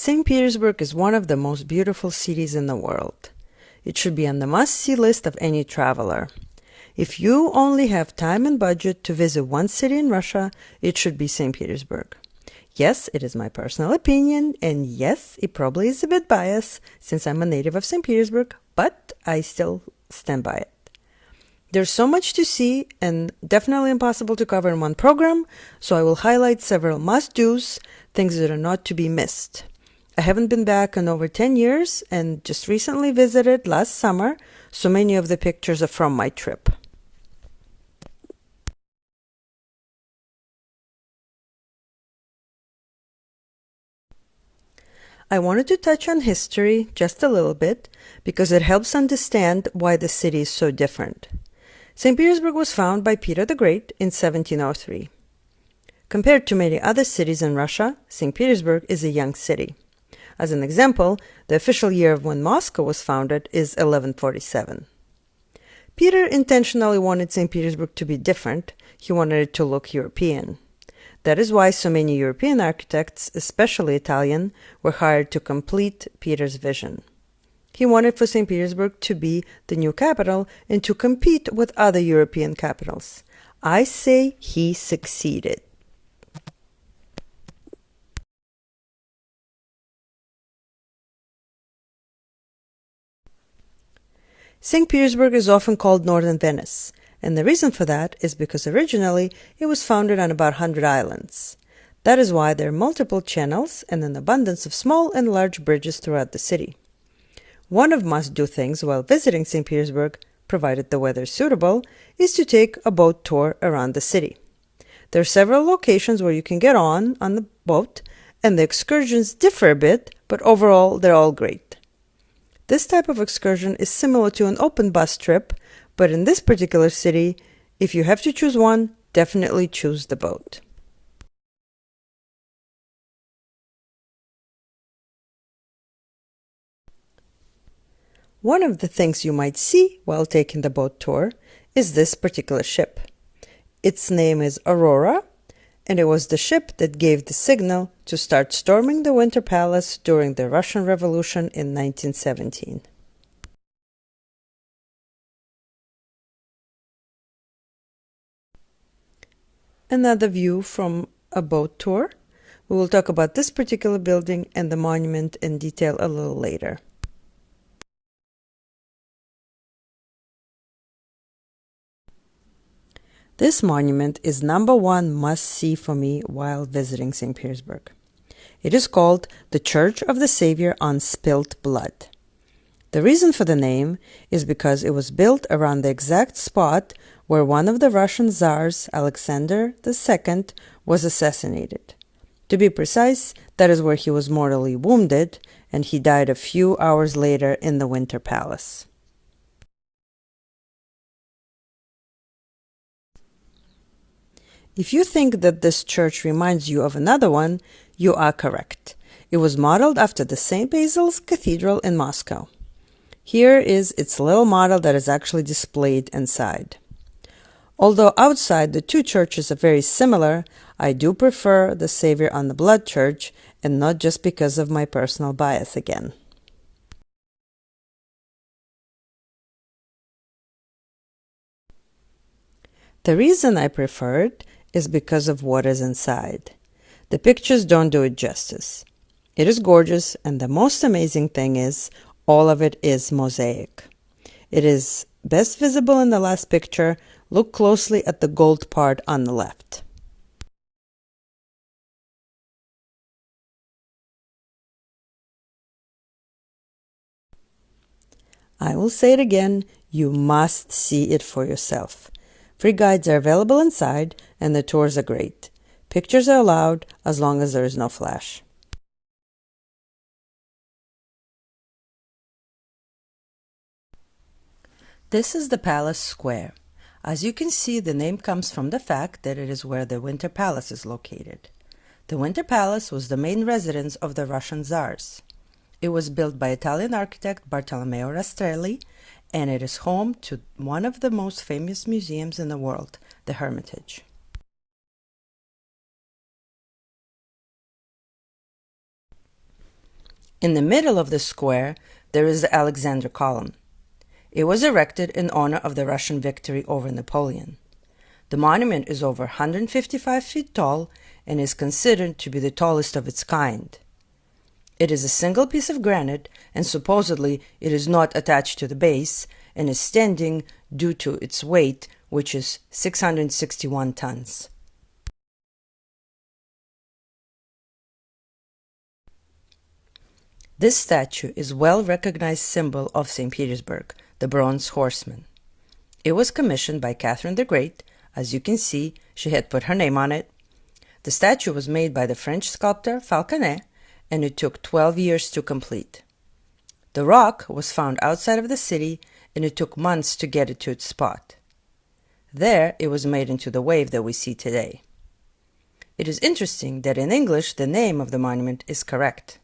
St. Petersburg is one of the most beautiful cities in the world. It should be on the must-see list of any traveler. If you only have time and budget to visit one city in Russia, it should be St. Petersburg. Yes, it is my personal opinion, and yes, it probably is a bit biased since I'm a native of St. Petersburg, but I still stand by it. There's so much to see and definitely impossible to cover in one program, so I will highlight several must-dos, things that are not to be missed. I haven't been back in over 10 years and just recently visited last summer, so many of the pictures are from my trip. I wanted to touch on history just a little bit because it helps understand why the city is so different. St. Petersburg was founded by Peter the Great in 1703. Compared to many other cities in Russia, St. Petersburg is a young city. As an example, the official year of when Moscow was founded is 1147. Peter intentionally wanted St. Petersburg to be different. He wanted it to look European. That is why so many European architects, especially Italian, were hired to complete Peter's vision. He wanted for St. Petersburg to be the new capital and to compete with other European capitals. I say he succeeded. St. Petersburg is often called Northern Venice, and the reason for that is because originally it was founded on about 100 islands. That is why there are multiple channels and an abundance of small and large bridges throughout the city. One of must-do things while visiting St. Petersburg, provided the weather is suitable, is to take a boat tour around the city. There are several locations where you can get on the boat, and the excursions differ a bit, but overall they're all great. This type of excursion is similar to an open bus trip, but in this particular city, if you have to choose one, definitely choose the boat. One of the things you might see while taking the boat tour is this particular ship. Its name is Aurora, and it was the ship that gave the signal to start storming the Winter Palace during the Russian Revolution in 1917. Another view from a boat tour. We will talk about this particular building and the monument in detail a little later. This monument is number one must-see for me while visiting St. Petersburg. It is called the Church of the Savior on Spilt Blood. The reason for the name is because it was built around the exact spot where one of the Russian Tsars, Alexander II, was assassinated. To be precise, that is where he was mortally wounded, and he died a few hours later in the Winter Palace. If you think that this church reminds you of another one, you are correct. It was modeled after the St. Basil's Cathedral in Moscow. Here is its little model that is actually displayed inside. Although outside the two churches are very similar, I do prefer the Savior on the Blood Church, and not just because of my personal bias again. The reason I prefer it is because of what is inside. The pictures don't do it justice. It is gorgeous, and the most amazing thing is all of it is mosaic. It is best visible in the last picture. Look closely at the gold part on the left. I will say it again, you must see it for yourself. Free guides are available inside, and the tours are great. Pictures are allowed as long as there is no flash. This is the Palace Square. As you can see, the name comes from the fact that it is where the Winter Palace is located. The Winter Palace was the main residence of the Russian Tsars. It was built by Italian architect Bartolomeo Rastrelli, and it is home to one of the most famous museums in the world, the Hermitage. In the middle of the square, there is the Alexander Column. It was erected in honor of the Russian victory over Napoleon. The monument is over 155 feet tall and is considered to be the tallest of its kind. It is a single piece of granite, and supposedly it is not attached to the base and is standing due to its weight, which is 661 tons. This statue is a well-recognized symbol of St. Petersburg, the Bronze Horseman. It was commissioned by Catherine the Great. As you can see, she had put her name on it. The statue was made by the French sculptor Falconet, and it took 12 years to complete. The rock was found outside of the city, and it took months to get it to its spot. There, it was made into the wave that we see today. It is interesting that in English, the name of the monument is correct.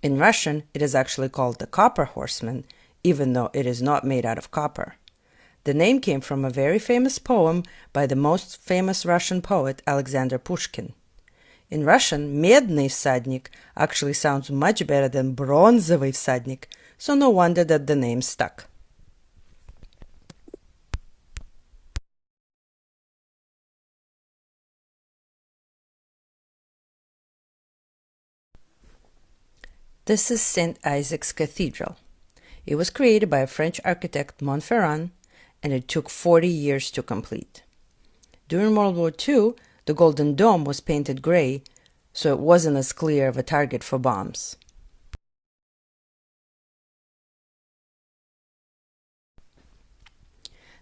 In Russian, it is actually called the Copper Horseman, even though it is not made out of copper. The name came from a very famous poem by the most famous Russian poet, Alexander Pushkin. In Russian, Медный всадник actually sounds much better than Бронзовый всадник, so no wonder that the name stuck. This is St. Isaac's Cathedral. It was created by a French architect, Montferrand, and it took 40 years to complete. During World War II, the Golden Dome was painted gray, so it wasn't as clear of a target for bombs.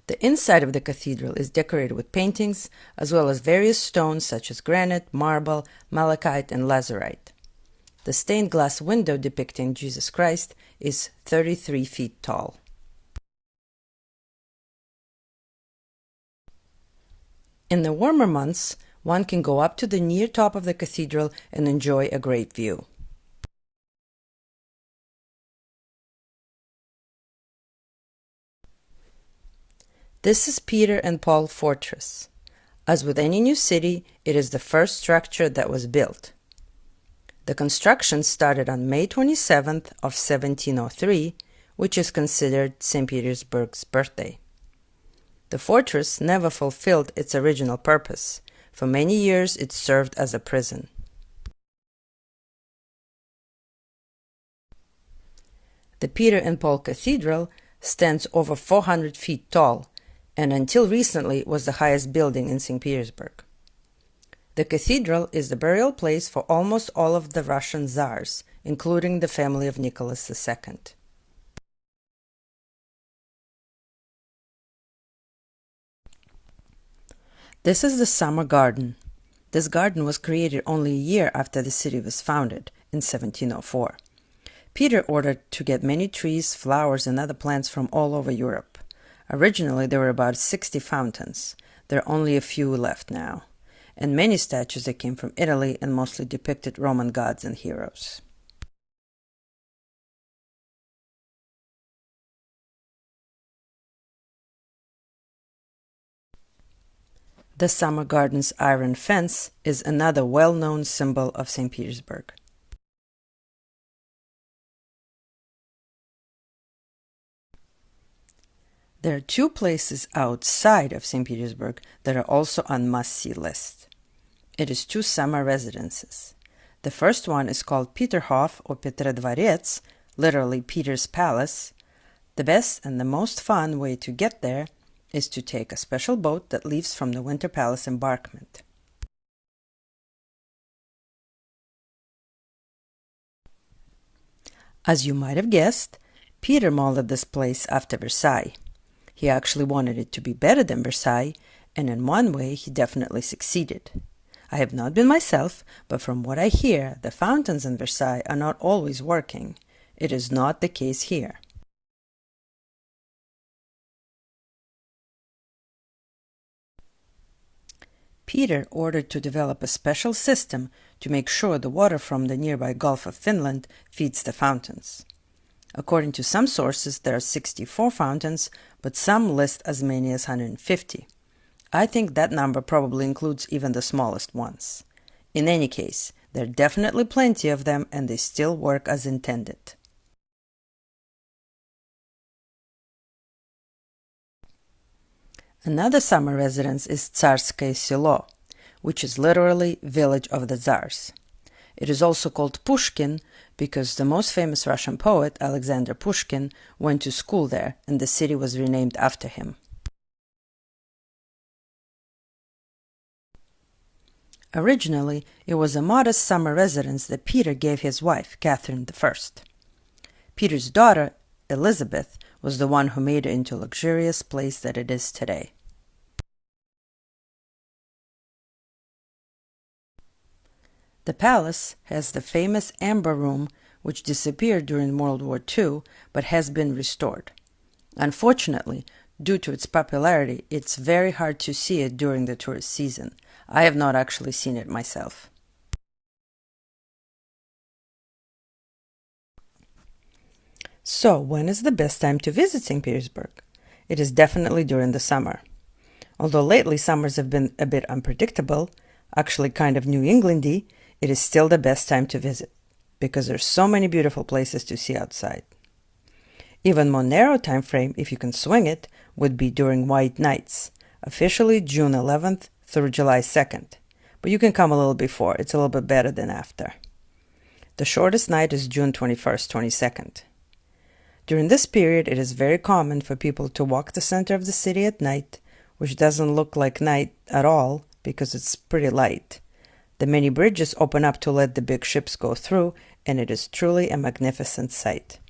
The inside of the cathedral is decorated with paintings, as well as various stones such as granite, marble, malachite, and lazurite. The stained glass window depicting Jesus Christ is 33 feet tall. In the warmer months, one can go up to the near top of the cathedral and enjoy a great view. This is Peter and Paul Fortress. As with any new city, it is the first structure that was built. The construction started on May 27th of 1703, which is considered St. Petersburg's birthday. The fortress never fulfilled its original purpose. For many years it served as a prison. The Peter and Paul Cathedral stands over 400 feet tall, and until recently was the highest building in St. Petersburg. The cathedral is the burial place for almost all of the Russian Tsars, including the family of Nicholas II. This is the Summer Garden. This garden was created only a year after the city was founded, in 1704. Peter ordered to get many trees, flowers, and other plants from all over Europe. Originally, there were about 60 fountains. There are only a few left now, and many statues that came from Italy and mostly depicted Roman gods and heroes. The Summer Garden's iron fence is another well-known symbol of St. Petersburg. There are two places outside of St. Petersburg that are also on must-see list. It is two summer residences. The first one is called Peterhof or Petrodvorets, literally Peter's Palace. The best and the most fun way to get there is to take a special boat that leaves from the Winter Palace embankment. As you might have guessed, Peter modeled this place after Versailles. He actually wanted it to be better than Versailles, and in one way he definitely succeeded. I have not been myself, but from what I hear, the fountains in Versailles are not always working. It is not the case here. Peter ordered to develop a special system to make sure the water from the nearby Gulf of Finland feeds the fountains. According to some sources, there are 64 fountains, but some list as many as 150. I think that number probably includes even the smallest ones. In any case, There are definitely plenty of them, and they still work as intended. Another summer residence is Tsarskoye Selo, which is literally village of the Tsars. It is also called Pushkin because the most famous Russian poet, Alexander Pushkin, went to school there, and the city was renamed after him. Originally, it was a modest summer residence that Peter gave his wife, Catherine I. Peter's daughter, Elizabeth, was the one who made it into a luxurious place that it is today. The palace has the famous Amber Room, which disappeared during World War II, but has been restored. Unfortunately, due to its popularity, it's very hard to see it during the tourist season. I have not actually seen it myself. So, when is the best time to visit St. Petersburg? It is definitely during the summer. Although lately summers have been a bit unpredictable, actually kind of New Englandy, it is still the best time to visit, because there's so many beautiful places to see outside. Even more narrow time frame, if you can swing it, would be during White Nights, officially June 11th through July 2nd. But you can come a little before, it's a little bit better than after. The shortest night is June 21st, 22nd. During this period, it is very common for people to walk the center of the city at night, which doesn't look like night at all because it's pretty light. The many bridges open up to let the big ships go through, and it is truly a magnificent sight.